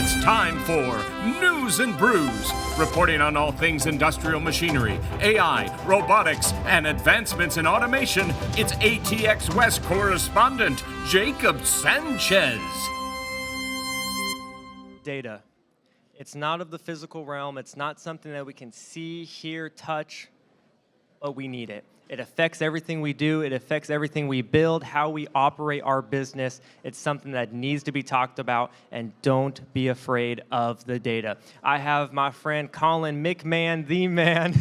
It's time for News and Brews, reporting on all things industrial machinery, AI, robotics, and advancements in automation. It's ATX West correspondent Jacob Sanchez. Data. It's not of the physical realm. It's not something that we can see, hear, touch, but we need it. It affects everything we do. It affects everything we build, how we operate our business. It's something that needs to be talked about, and don't be afraid of the data. I have my friend Colin McMahon, the man,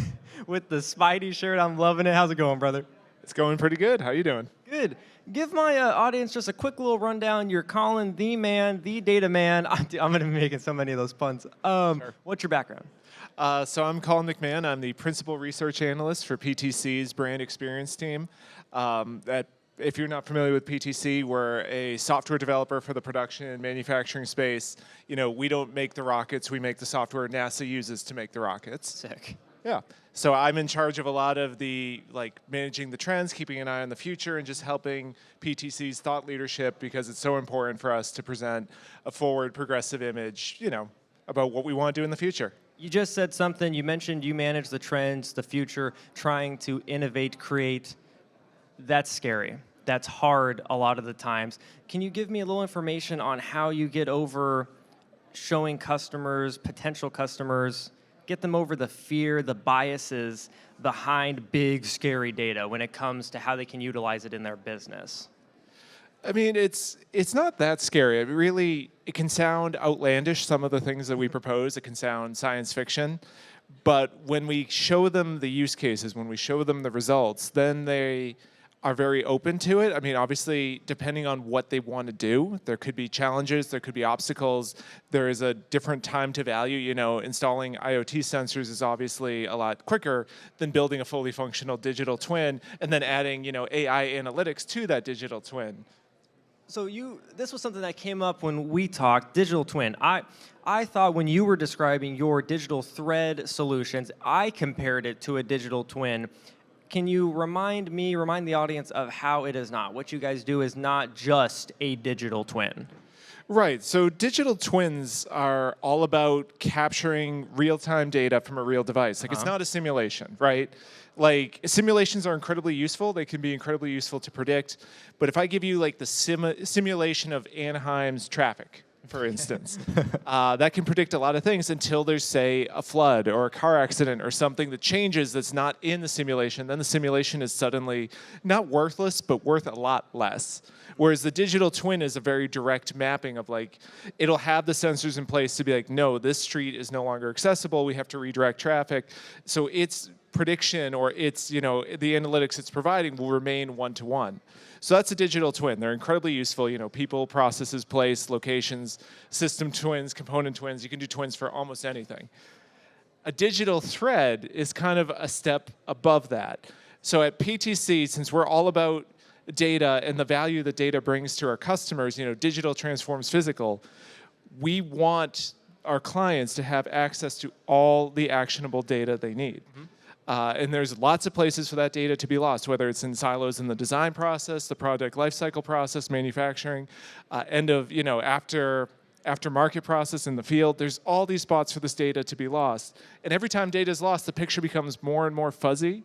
with the Spidey shirt. I'm loving it. How's it going, brother? It's going pretty good. How you doing? Good. Give my audience just a quick little rundown. You're Colin, the man, the data man. I'm going to be making so many of those puns. Sure. What's your background? So I'm Colin McMahon. I'm the Principal Research Analyst for PTC's Brand Experience team. If you're not familiar with PTC, we're a software developer for the production and manufacturing space. You know, we don't make the rockets. We make the software NASA uses to make the rockets. Sick. Yeah. So I'm in charge of a lot of the, managing the trends, keeping an eye on the future, and just helping PTC's thought leadership, because it's so important for us to present a forward, progressive image, about what we want to do in the future. You just said something. You mentioned you manage the trends, the future, trying to innovate, create. That's scary. That's hard a lot of the times. Can you give me a little information on how you get over showing customers, potential customers, get them over the fear, the biases behind big, scary data when it comes to how they can utilize it in their business? I mean, it's not that scary. It can sound outlandish, some of the things that we propose. It can sound science fiction. But when we show them the use cases, when we show them the results, then they are very open to it. I mean, obviously, depending on what they want to do, there could be challenges, there could be obstacles. There is a different time to value. Installing IoT sensors is obviously a lot quicker than building a fully functional digital twin and then adding, AI analytics to that digital twin. So this was something that came up when we talked, digital twin. I thought when you were describing your digital thread solutions, I compared it to a digital twin. Can you remind the audience of how it is not? What you guys do is not just a digital twin. Right. So digital twins are all about capturing real-time data from a real device. It's not a simulation, right? Simulations are incredibly useful. They can be incredibly useful to predict. But if I give you the simulation of Anaheim's traffic, for instance, that can predict a lot of things until there's, say, a flood or a car accident or something that changes that's not in the simulation. Then the simulation is suddenly not worthless, but worth a lot less. Whereas the digital twin is a very direct mapping of it'll have the sensors in place to be no, this street is no longer accessible. We have to redirect traffic. So its prediction or its, the analytics it's providing will remain one-to-one. So that's a digital twin. They're incredibly useful. People, processes, place, locations, system twins, component twins. You can do twins for almost anything. A digital thread is kind of a step above that. So at PTC, since we're all about data and the value that data brings to our customers, digital transforms physical, we want our clients to have access to all the actionable data they need. Mm-hmm. And there's lots of places for that data to be lost, whether it's in silos in the design process, the product lifecycle process, manufacturing, after market process in the field. There's all these spots for this data to be lost. And every time data is lost, the picture becomes more and more fuzzy.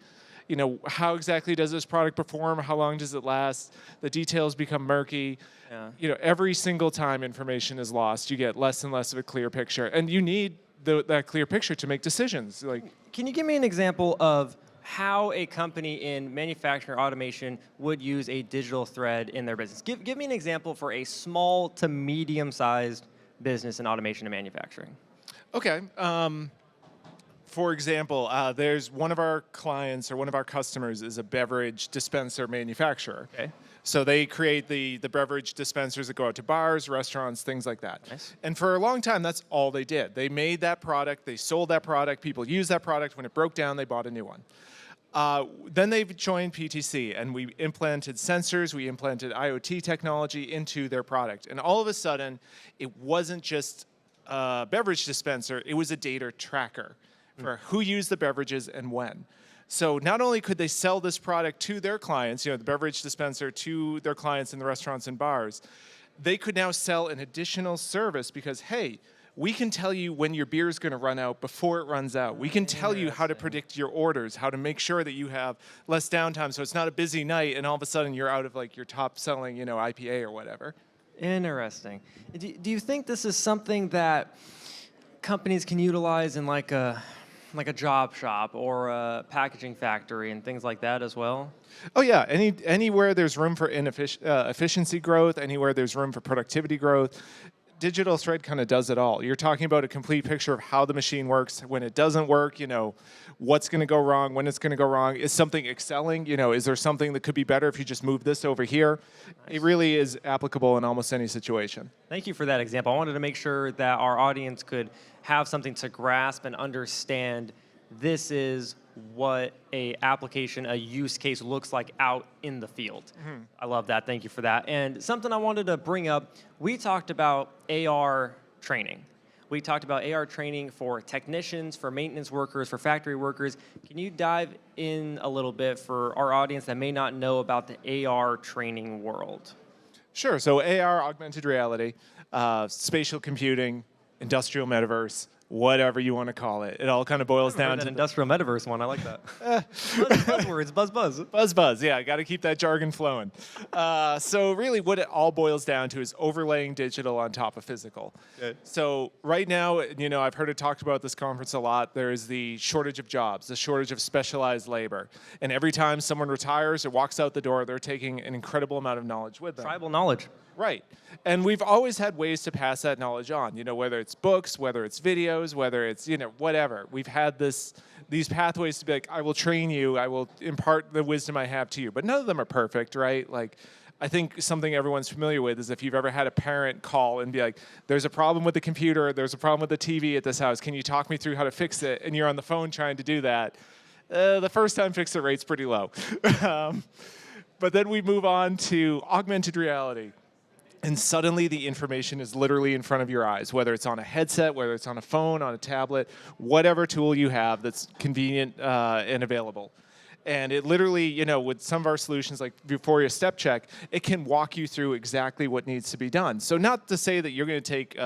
How exactly does this product perform? How long does it last? The details become murky. Yeah. Every single time information is lost, you get less and less of a clear picture. And you need that clear picture to make decisions. Can you give me an example of how a company in manufacturing or automation would use a digital thread in their business? Give me an example for a small to medium-sized business in automation and manufacturing. Okay. For example, there's one of our clients or one of our customers is a beverage dispenser manufacturer. Okay. So they create the beverage dispensers that go out to bars, restaurants, things like that. Nice. And for a long time, that's all they did. They made that product, they sold that product, people used that product. When it broke down, they bought a new one. Then they joined PTC, and we implanted sensors, we implanted IoT technology into their product. And all of a sudden, it wasn't just a beverage dispenser, it was a data tracker for who used the beverages and when. So not only could they sell this product to their clients, the beverage dispenser to their clients in the restaurants and bars, they could now sell an additional service because, hey, we can tell you when your beer is going to run out before it runs out. We can tell you how to predict your orders, how to make sure that you have less downtime so it's not a busy night and all of a sudden you're out of like your top selling, IPA or whatever. Interesting. Do you think this is something that companies can utilize in like a job shop or a packaging factory and things like that as well? Oh yeah, anywhere there's room for efficiency growth, anywhere there's room for productivity growth, digital thread kind of does it all. You're talking about a complete picture of how the machine works, when it doesn't work, what's going to go wrong, when it's going to go wrong. Is something excelling? Is there something that could be better if you just move this over here? Nice. It really is applicable in almost any situation. Thank you for that example. I wanted to make sure that our audience could have something to grasp and understand. This is what a application, a use case looks like out in the field. Mm-hmm. I love that. Thank you for that. And something I wanted to bring up, we talked about AR training. We talked about AR training for technicians, for maintenance workers, for factory workers. Can you dive in a little bit for our audience that may not know about the AR training world? Sure. So AR, augmented reality, spatial computing, industrial metaverse, whatever you want to call it. It all kind of boils down to that industrial metaverse one. I like that. Buzzwords, buzz. Buzz. Yeah, got to keep that jargon flowing. So really what it all boils down to is overlaying digital on top of physical. Okay. So right now, I've heard it talked about at this conference a lot. There is the shortage of jobs, the shortage of specialized labor. And every time someone retires or walks out the door, they're taking an incredible amount of knowledge with them. Tribal knowledge. Right. And we've always had ways to pass that knowledge on, whether it's books, whether it's videos, whether it's, whatever. We've had these pathways to be like, I will train you, I will impart the wisdom I have to you. But none of them are perfect, right? Like, I think something everyone's familiar with is if you've ever had a parent call and be like, there's a problem with the computer, there's a problem with the TV at this house, can you talk me through how to fix it? And you're on the phone trying to do that. The first time fix-it rate's pretty low. But then we move on to augmented reality. And suddenly the information is literally in front of your eyes, whether it's on a headset, whether it's on a phone, on a tablet, whatever tool you have that's convenient and available. And it literally, with some of our solutions like Vuforia Step Check, it can walk you through exactly what needs to be done. So not to say that you're going to take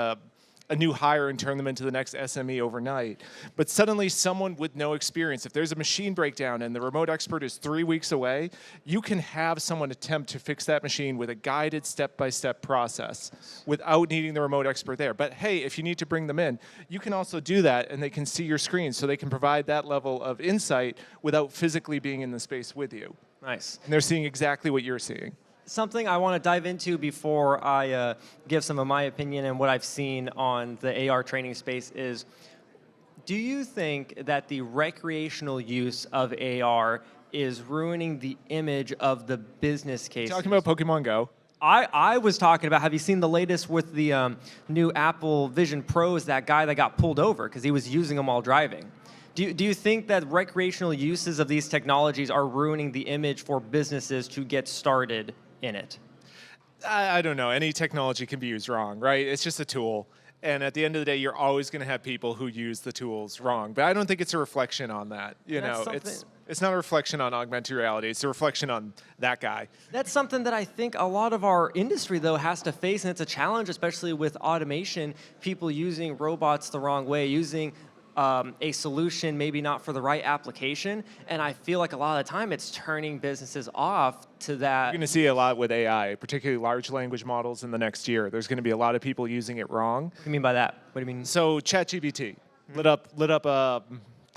a new hire and turn them into the next SME overnight. But suddenly someone with no experience, if there's a machine breakdown and the remote expert is 3 weeks away, you can have someone attempt to fix that machine with a guided step-by-step process without needing the remote expert there. But hey, if you need to bring them in, you can also do that and they can see your screen so they can provide that level of insight without physically being in the space with you. Nice. And they're seeing exactly what you're seeing. Something I want to dive into before I give some of my opinion and what I've seen on the AR training space is, do you think that the recreational use of AR is ruining the image of the business case? Talking about Pokemon Go. I was talking about, have you seen the latest with the new Apple Vision Pros, that guy that got pulled over because he was using them while driving? Do you think that recreational uses of these technologies are ruining the image for businesses to get started in it? I don't know. Any technology can be used wrong, right? It's just a tool. And at the end of the day, you're always going to have people who use the tools wrong. But I don't think it's a reflection on that. It's not a reflection on augmented reality. It's a reflection on that guy. That's something that I think a lot of our industry, though, has to face. And it's a challenge, especially with automation, people using robots the wrong way, using a solution maybe not for the right application, and I feel like a lot of the time it's turning businesses off to that. You're going to see a lot with AI, particularly large language models in the next year. There's going to be a lot of people using it wrong. What do you mean by that? What do you mean? So ChatGPT lit up the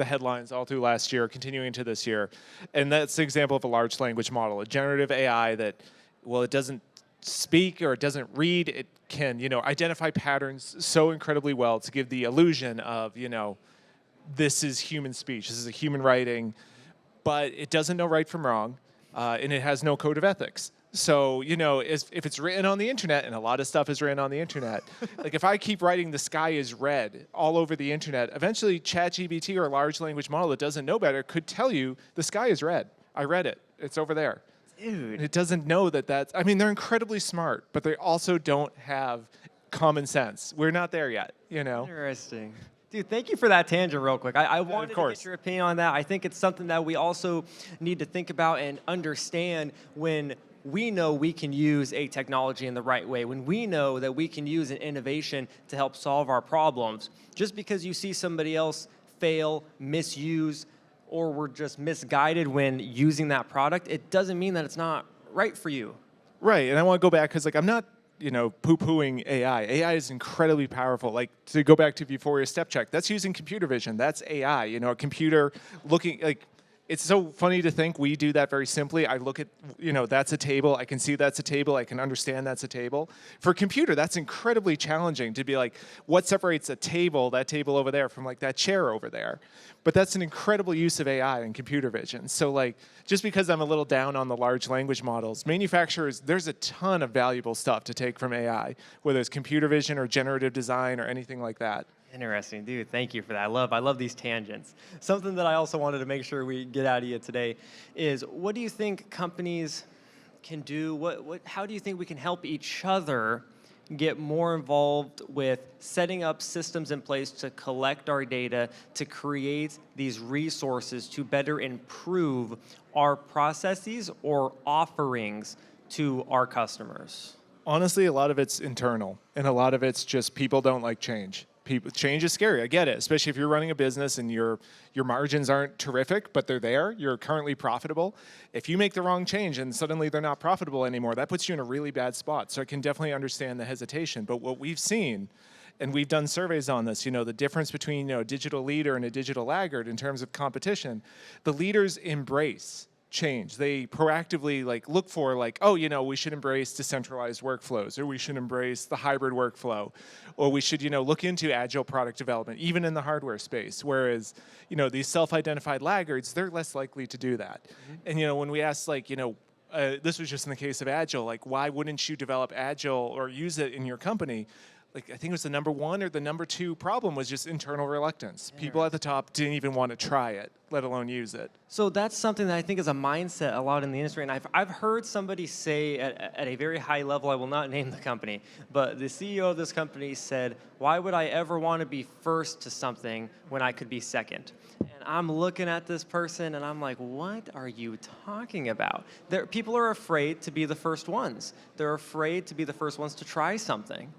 headlines all through last year, continuing into this year, and that's an example of a large language model, a generative AI that, well, it doesn't speak or it doesn't read. It can, identify patterns so incredibly well to give the illusion of, this is human speech, this is a human writing, but it doesn't know right from wrong, and it has no code of ethics. So, if it's written on the internet, and a lot of stuff is written on the internet, like if I keep writing the sky is red all over the internet, eventually ChatGPT or a large language model that doesn't know better could tell you the sky is red. I read it. It's over there. Dude. And it doesn't know that's, they're incredibly smart, but they also don't have common sense. We're not there yet, Interesting. Dude, thank you for that tangent real quick. I wanted to get your opinion on that. I think it's something that we also need to think about and understand when we know we can use a technology in the right way, when we know that we can use an innovation to help solve our problems, just because you see somebody else fail, misuse, or we're just misguided when using that product, it doesn't mean that it's not right for you. Right, and I want to go back because I'm not poo-pooing AI. AI is incredibly powerful. Like, to go back to Euphoria Step Check, that's using computer vision. That's AI. A computer looking, like, it's so funny to think we do that very simply. I look at, that's a table. I can see that's a table. I can understand that's a table. For a computer, that's incredibly challenging to be like, what separates that table over there from like that chair over there? But that's an incredible use of AI and computer vision. So like, just because I'm a little down on the large language models, manufacturers, there's a ton of valuable stuff to take from AI, whether it's computer vision or generative design or anything like that. Interesting, dude. Thank you for that. I love these tangents. Something that I also wanted to make sure we get out of you today is, what do you think companies can do? How do you think we can help each other get more involved with setting up systems in place to collect our data, to create these resources to better improve our processes or offerings to our customers? Honestly, a lot of it's internal, and a lot of it's just people don't like change. Change is scary. I get it, especially if you're running a business and your margins aren't terrific, but they're there. You're currently profitable. If you make the wrong change and suddenly they're not profitable anymore, that puts you in a really bad spot. So I can definitely understand the hesitation. But what we've seen, and we've done surveys on this, the difference between a digital leader and a digital laggard in terms of competition, the leaders embrace change. They proactively look for we should embrace decentralized workflows, or we should embrace the hybrid workflow, or we should look into agile product development, even in the hardware space. Whereas these self-identified laggards, they're less likely to do that. Mm-hmm. And when we ask this was just in the case of agile, why wouldn't you develop agile or use it in your company? I think it was the number one or the number two problem was just internal reluctance. People at the top didn't even want to try it, let alone use it. So that's something that I think is a mindset a lot in the industry. And I've heard somebody say at a very high level, I will not name the company, but the CEO of this company said, why would I ever want to be first to something when I could be second? And I'm looking at this person and I'm like, what are you talking about? People are afraid to be the first ones. They're afraid to be the first ones to try something.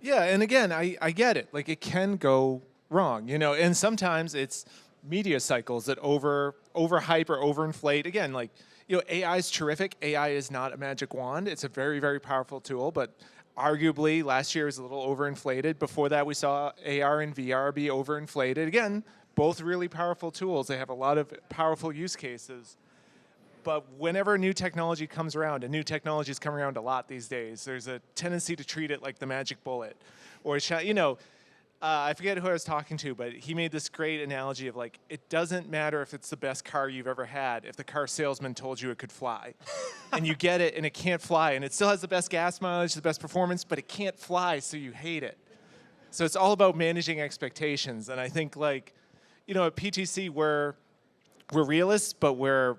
Yeah, and again, I get it. It can go wrong, and sometimes it's media cycles that overhype or overinflate. Again, AI is terrific. AI is not a magic wand. It's a very, very powerful tool, but arguably last year was a little overinflated. Before that, we saw AR and VR be overinflated. Again, both really powerful tools. They have a lot of powerful use cases. But whenever new technology comes around, and new technology is coming around a lot these days, there's a tendency to treat it like the magic bullet. Or, I forget who I was talking to, but he made this great analogy of it doesn't matter if it's the best car you've ever had if the car salesman told you it could fly. And you get it and it can't fly, and it still has the best gas mileage, the best performance, but it can't fly, so you hate it. So it's all about managing expectations. And I think at PTC, we're realists, but we're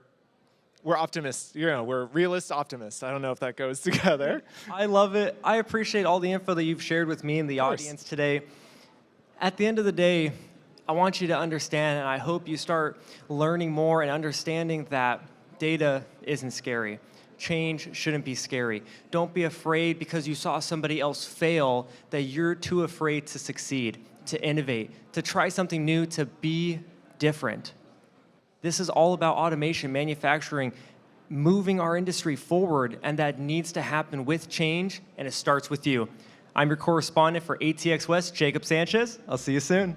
optimists. We're realist optimists. I don't know if that goes together. I love it. I appreciate all the info that you've shared with me and the audience today. At the end of the day, I want you to understand, and I hope you start learning more and understanding that data isn't scary. Change shouldn't be scary. Don't be afraid because you saw somebody else fail that you're too afraid to succeed, to innovate, to try something new, to be different. This is all about automation, manufacturing, moving our industry forward, and that needs to happen with change, and it starts with you. I'm your correspondent for ATX West, Jacob Sanchez. I'll see you soon.